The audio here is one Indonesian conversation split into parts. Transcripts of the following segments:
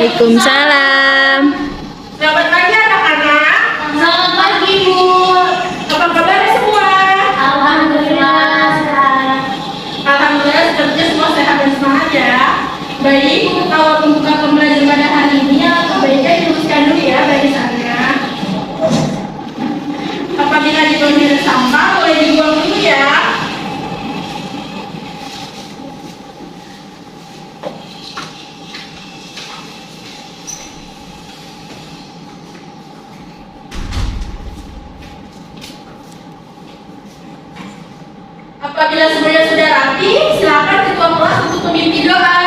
Waalaikumsalam. Selamat pagi anak-anak. Selamat pagi, Bu. Apa kabar semua? Alhamdulillah. Alhamdulillah sepertinya semua sehat dan semangat ya. Baik, untuk awal pembuka pembelajaran pada hari ini baiknya diluruskan dulu ya barisannya. Apabila dibuang sampah boleh dibuang dulu ya. Apabila semuanya sudah rapi, silakan ketua kelas untuk memimpin doa.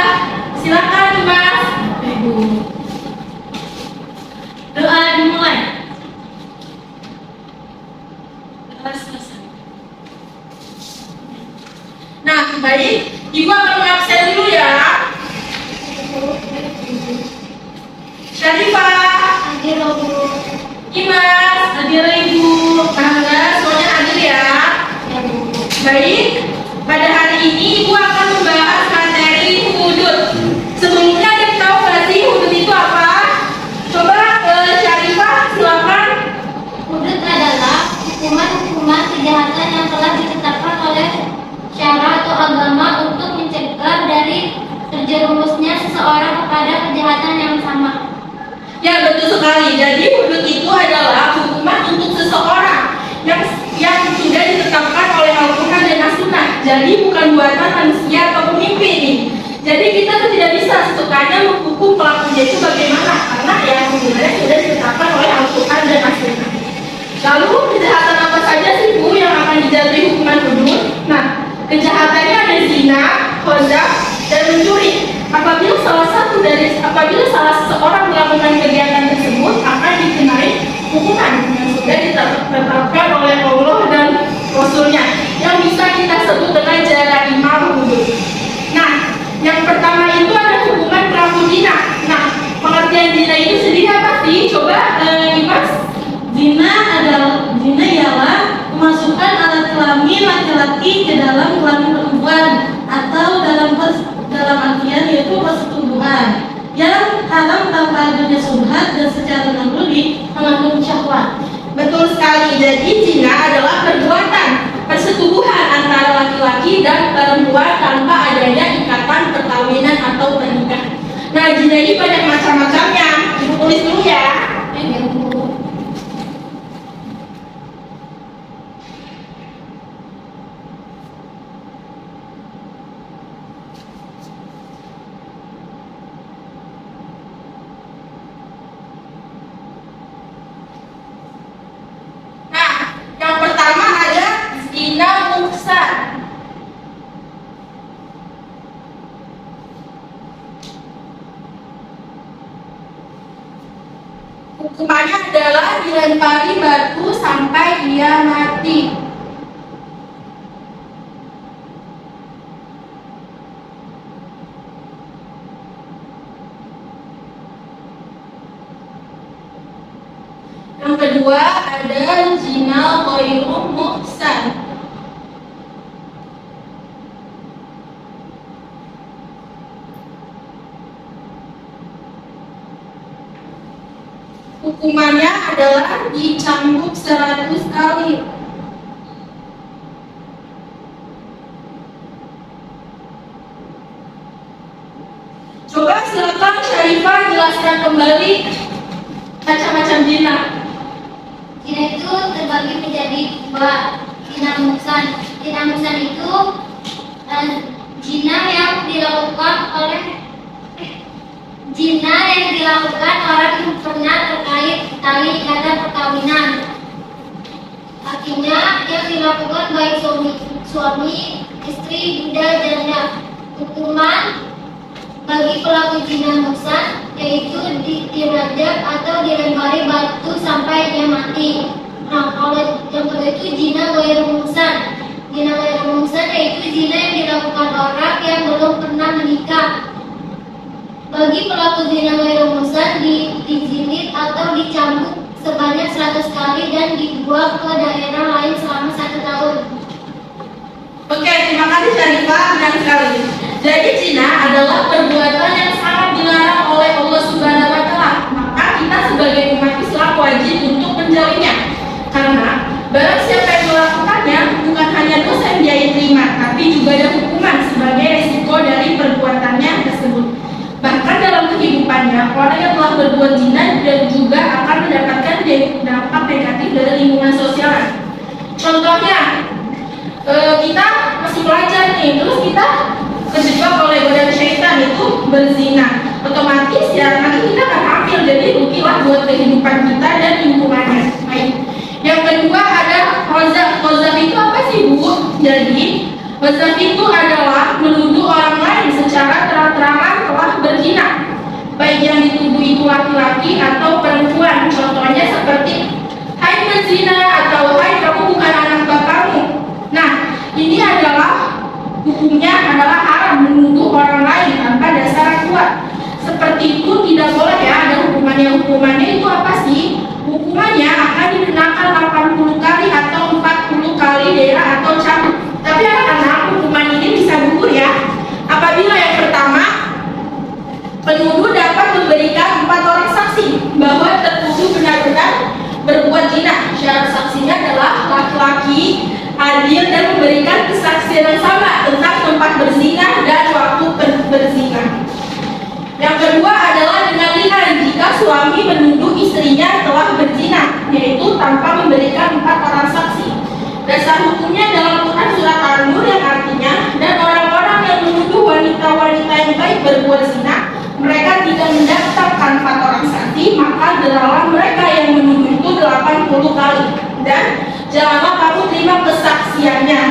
Silakan, Mas. Ibu. Doa dimulai. Doa selesai. Nah, baik. Ibu akan mengabsen dulu ya. Syarifah, Hadir, Bu. Imas, Hadir, Ibu. Bangga, semuanya hadir ya. Ya, Bu. Baik, pada hari ini Ibu akan membahas materi hudud. Sebelumnya ada yang tahu nggak sih hudud itu apa? Coba Syarifah, silakan. Hudud adalah hukuman-hukuman kejahatan yang telah ditetapkan oleh syara atau agama untuk mencegah dari terjerumusnya seseorang kepada kejahatan yang sama. Ya, betul sekali. Jadi hudud itu adalah hukuman untuk seseorang yang sudah ditetapkan oleh Al-Quran dan As-Sunnah. Jadi bukan buatan manusia atau pemimpin nih. Jadi kita tuh tidak bisa sesukanya menghukum pelakunya itu bagaimana, karena yang sebenarnya sudah ditetapkan oleh Al-Quran dan As-Sunnah. Lalu kejahatan apa saja sih Bu yang akan dijatuhi hukuman hudud? Nah, kejahatannya ada zina, khozaf, dan mencuri. Apabila salah seseorang melakukan kegiatan tersebut akan dikenai hukuman yang sudah ditetapkan oleh Allah dan Rasulnya yang bisa kita sebut dengan jarimatul hudud. Nah, yang pertama itu ada hukuman pelaku zina. Nah, pengertian zina itu sendiri apa sih? Coba Imas. Zina ialah memasukkan alat kelamin laki-laki ke dalam kelamin perempuan atau dalam artian yaitu persetubuhan yang haram tanpa adanya subhat dan secara naluri mengandung syahwat. Betul sekali. Jadi zina adalah perbuatan persetubuhan antara laki-laki dan perempuan tanpa adanya ikatan perkawinan atau pernikahan. Nah, zina ini banyak macam-macamnya. Ibu tulis dulu ya. Ya, Bu. Nah, yang pertama ada zina muhsan. Hukumannya adalah dilempari batu sampai dia mati. Yang kedua ada zina ghairu muhsan. Hukumannya adalah dicambuk 100 kali. Coba silakan Syarifah jelaskan kembali macam-macam zina. Zina itu terbagi menjadi dua, zina muhsan. Zina muhsan itu zina yang dilakukan orang yang pernah terkait tali ikatan perkawinan. Artinya yang dilakukan baik suami, istri, budak, janda. Hukuman bagi pelaku zina muhsan yaitu dirajam atau dilempari batu sampai dia mati. Nah, kalau yang kedua itu zina ghairu muhsan. Zina ghairu muhsan yaitu zina yang dilakukan orang yang belum pernah menikah. Bagi pelaku zina ghairu muhsan dijilid atau dicambuk sebanyak 100 kali dan dibuang ke daerah lain selama 1 tahun. Oke, terima kasih Syarifah, benar sekali. Jadi zina adalah perbuatan yang sangat dilarang oleh Allah Subhanahu wajib untuk menjauhinya. Karena barang siapa yang melakukannya bukan hanya dosa yang dia terima, tapi juga ada hukuman sebagai resiko dari perbuatannya tersebut. Bahkan dalam kehidupannya, orang yang telah berbuat zina juga akan mendapatkan dampak negatif dari lingkungan sosial. Contohnya, kita masih pelajar nih, terus kita terjebak oleh godaan syaitan itu berzina, otomatis ya nanti kita akan hamil, jadi rugilah buat kehidupan kita dan lingkungannya. Baik. Yang kedua ada qazaf. Qazaf itu apa sih, Bu? Jadi qazaf itu adalah menuduh orang lain secara terang-terangan telah berzina, baik yang dituduh itu laki-laki atau perempuan. Contohnya seperti hai berzina atau hai kamu bukan anak bapakmu. Nah, ini adalah hukumnya adalah haram menuduh orang lain tanpa dasar kuat. Seperti itu tidak boleh ya, ada hukumannya. Hukumannya itu apa sih? Hukumannya akan dikenakan 80 kali atau 40 kali daerah atau cambuk. Tapi anak-anak, hukuman ini bisa gugur ya. Apabila yang pertama, penuduh dapat memberikan 4 orang saksi bahwa tertuduh benar-benar berbuat zina. Syarat saksinya adalah laki-laki, adil, dan memberikan kesaksian yang sama tentang tempat berzina dan waktu berzina. Yang kedua adalah dengan lisan jika suami menuduh istrinya telah berzina, yaitu tanpa memberikan 4 orang saksi. Dasar hukumnya dalam Quran surat An-Nur yang artinya, dan orang-orang yang menuduh wanita-wanita yang baik berbuat zina, mereka tidak mendatangkan 4 orang saksi, maka deralah mereka yang menuduh itu 80 kali. Dan janganlah kamu terima kesaksiannya.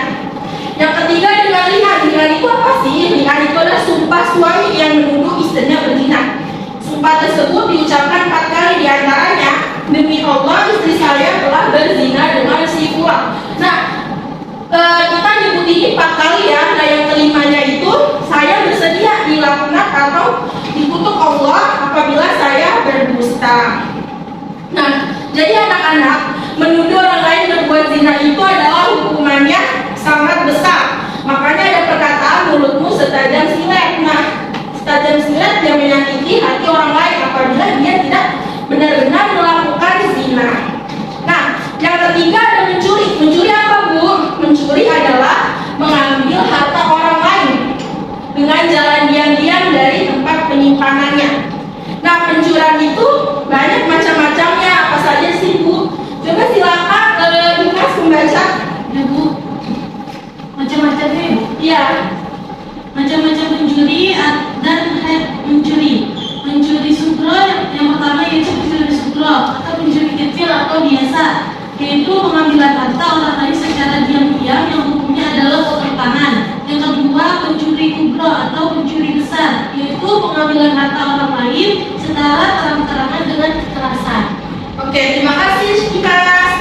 Yang ketiga dengan lisan. Lisan itu apa sih? Lisan itu adalah sumpah suami yang menuduh istrinya berzina. Sumpah tersebut diucapkan 4 kali, diantaranya demi Allah istri saya telah berzina dengan si fulan. Nah, kita nyebut ini 4 kali ya. Nah, yang kelimanya itu saya bersedia dilaknat atau dikutuk Allah apabila saya berdusta. Nah, jadi anak-anak, menuduh orang lain berbuat zina itu adalah hukumannya sangat besar. Makanya ada perkataan mulutmu setajam silet. Nah, setajam silet yang menyakiti hati orang lain apabila dia tidak benar-benar melakukan zina. Nah, yang ketiga ada mencuri. Mencuri apa, Bu? Mencuri adalah mengambil harta orang lain dengan jalan diam-diam dari tempat penyimpanannya. Nah, pencurian itu banyak macam-macamnya. Apa saja sih, Bu? Coba silakan Dimas membaca. Ya, Bu. Macam-macamnya, Bu. Iya. Macam-macam pencuri dan mencuri. Pencuri sugro yang pertama yaitu pencuri sugro atau pencuri kecil atau biasa, yaitu pengambilan harta orang lain secara diam-diam yang hukumnya adalah potong tangan. Yang kedua, pencuri kubro atau pencuri besar, yaitu pengambilan harta orang lain secara terang-terangan dengan kekerasan. Oke, terima kasih Dimas.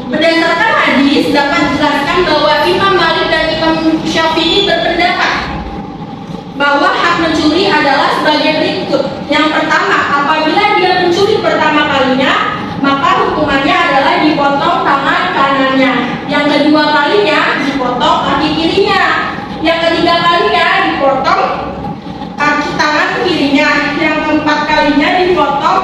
Berdasarkan hadis dapat dijelaskan bahwa Imam Malik dan Imam Syafi'i berpendapat bahwa hak mencuri adalah sebagai berikut. Yang pertama, apabila dia mencuri pertama kalinya, maka hukumannya adalah dipotong tangan kanannya. Yang kedua kalinya dipotong kaki kirinya. Yang ketiga kalinya dipotong kaki tangan kirinya. Yang keempat kalinya dipotong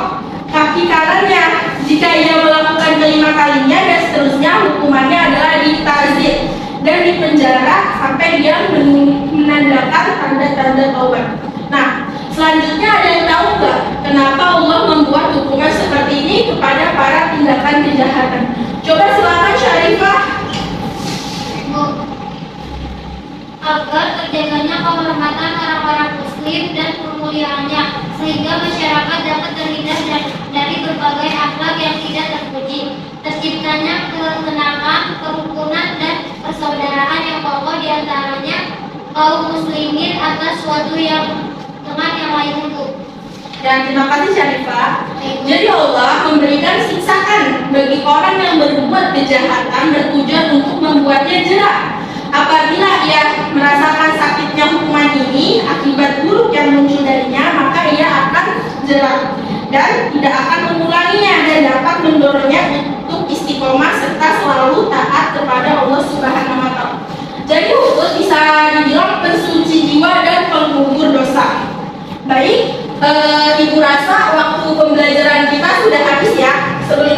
kaki kanannya. Jika ia melakukan kelima kalinya dan seterusnya, hukumannya adalah ditazir dan dipenjara sampai dia menandakan tanda-tanda taubat. Nah, selanjutnya ada yang tahu nggak kenapa Allah membuat hukuman seperti ini kepada para tindakan kejahatan? Coba silakan Syarifah. Agar terjaganya kehormatan orang-orang muslim dan kemuliaannya, sehingga masyarakat dapat terhindar dari berbagai akhlak yang tidak terpuji, terciptanya ketenangan, kerukunan, dan persaudaraan yang kokoh diantaranya kaum muslimin atas suatu yang dengan yang lain itu. Dan terima kasih Syarifah. Jadi Allah memberikan siksaan bagi orang yang berbuat kejahatan bertujuan untuk membuatnya jerah. Apabila ia merasakan sakitnya hukuman ini akibat buruk yang muncul darinya, maka ia akan jerah dan tidak akan mengulanginya dan dapat mendorongnya untuk istiqomah serta selalu taat kepada Allah Subhanahu wa Ta'ala. Jadi Uhud bisa dibilang pensuci jiwa dan penggugur dosa. Baik, Ibu rasa waktu pembelajaran kita sudah habis ya. Sebelum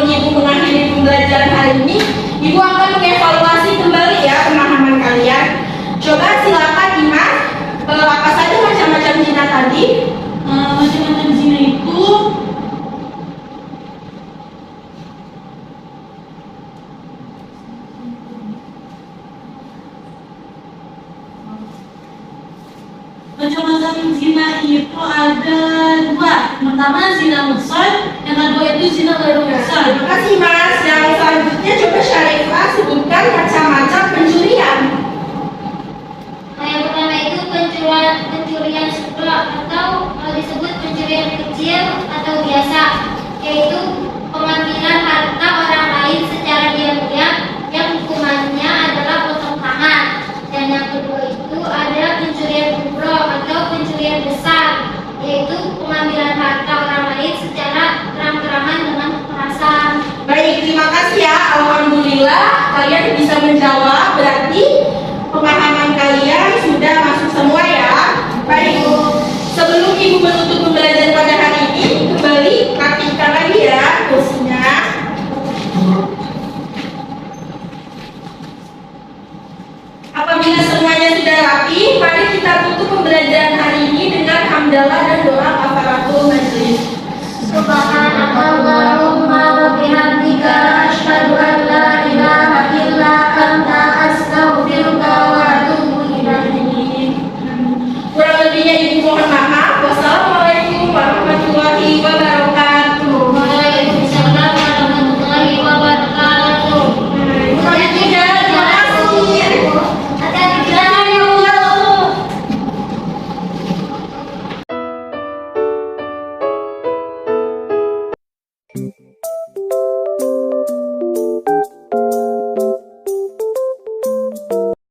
Macam-macam zina itu ada dua. Pertama zina muhsan, yang kedua itu zina ghairu muhsan. Terima kasih Mas. Yang selanjutnya coba Syarifah sebutkan macam-macam pencurian. Nah, yang pertama itu pencurian subro atau disebut pencurian kecil atau biasa, yaitu pengambilan harta orang lain secara diam-diam yang hukumannya adalah potong tangan. Dan yang kedua itu adalah pencurian kubro atau pencurian besar, yaitu pengambilan harta orang lain secara terang-terangan dengan kekerasan. Baik, terima kasih ya. Alhamdulillah kalian bisa menjawab. Berarti pemahaman kalian sudah masuk semua ya. Baik, sebelum Ibu menutup pembelajaran pada hari ini, kembali praktikkan lagi ya kursinya. Apabila semuanya sudah rapi, mari kita tutup pembelajaran hari ini dengan hamdalah dan doa kafaratul majlis. Subhanakallahumma wa bihamdika